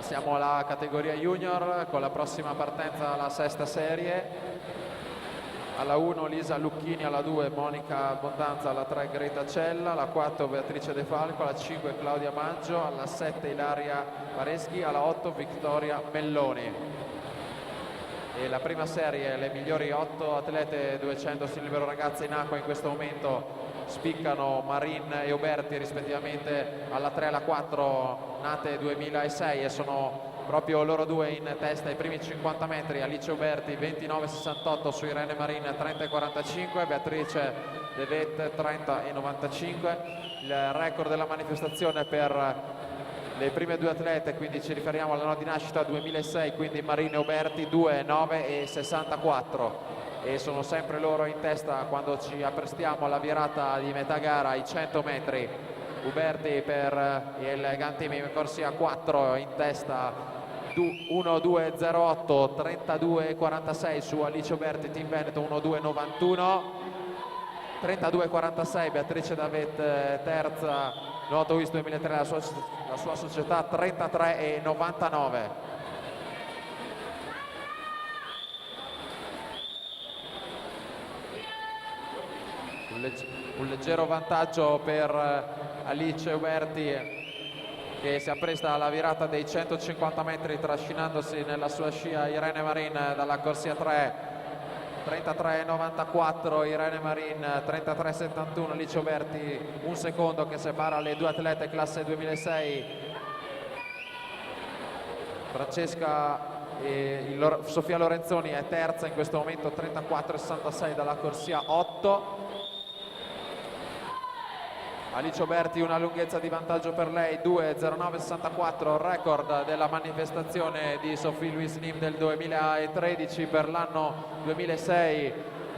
Passiamo alla categoria junior con la prossima partenza alla sesta serie. Alla 1 Lisa Lucchini, alla 2 Monica Abbondanza, alla 3 Greta Cella, alla 4 Beatrice De Falco, alla 5 Claudia Maggio, alla 7 Ilaria Pareschi, alla 8 Vittoria Melloni. E la prima serie, le migliori 8 atlete 200 stile libero ragazze in acqua in questo momento spiccano Marin e Uberti rispettivamente alla 3 e alla 4, nate 2006, e sono proprio loro due in testa ai primi 50 metri. Alice Uberti 29,68 su Irene Marin 30,45, Beatrice De Vet 30,95. Il record della manifestazione per le prime due atlete, quindi ci riferiamo all'anno di nascita 2006, quindi Marin e Uberti 2,9 e 64, e sono sempre loro in testa quando ci apprestiamo alla virata di metà gara ai 100 metri. Uberti per il GAN Team Corsia 4 in testa 1,2,08, 32,46 su Alice Uberti Team Veneto 1,2,91, 32,46 Beatrice Davet terza, Nuoto WIS 2003 la sua società 33,99. Un leggero vantaggio per Alice Uberti, che si appresta alla virata dei 150 metri trascinandosi nella sua scia Irene Marin dalla corsia 3. 33,94 Irene Marin, 33,71 Alice Uberti, un secondo che separa le due atlete classe 2006. Sofia Lorenzoni è terza in questo momento, 34,66 dalla corsia 8. Alice Uberti una lunghezza di vantaggio per lei, 2,09,64, record della manifestazione di Sophie Louise Nim del 2013 per l'anno 2006,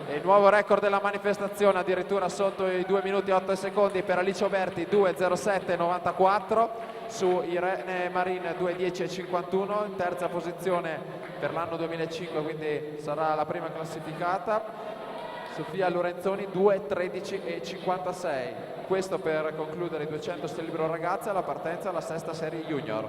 e il nuovo record della manifestazione addirittura sotto i 2 minuti e 8 secondi per Alice Uberti, 2,07,94 su Irene Marin 2,10,51, in terza posizione per l'anno 2005, quindi sarà la prima classificata. Sofia Lorenzoni 2,13,56. Questo per concludere i 200 stile libero ragazze alla partenza alla sesta serie junior.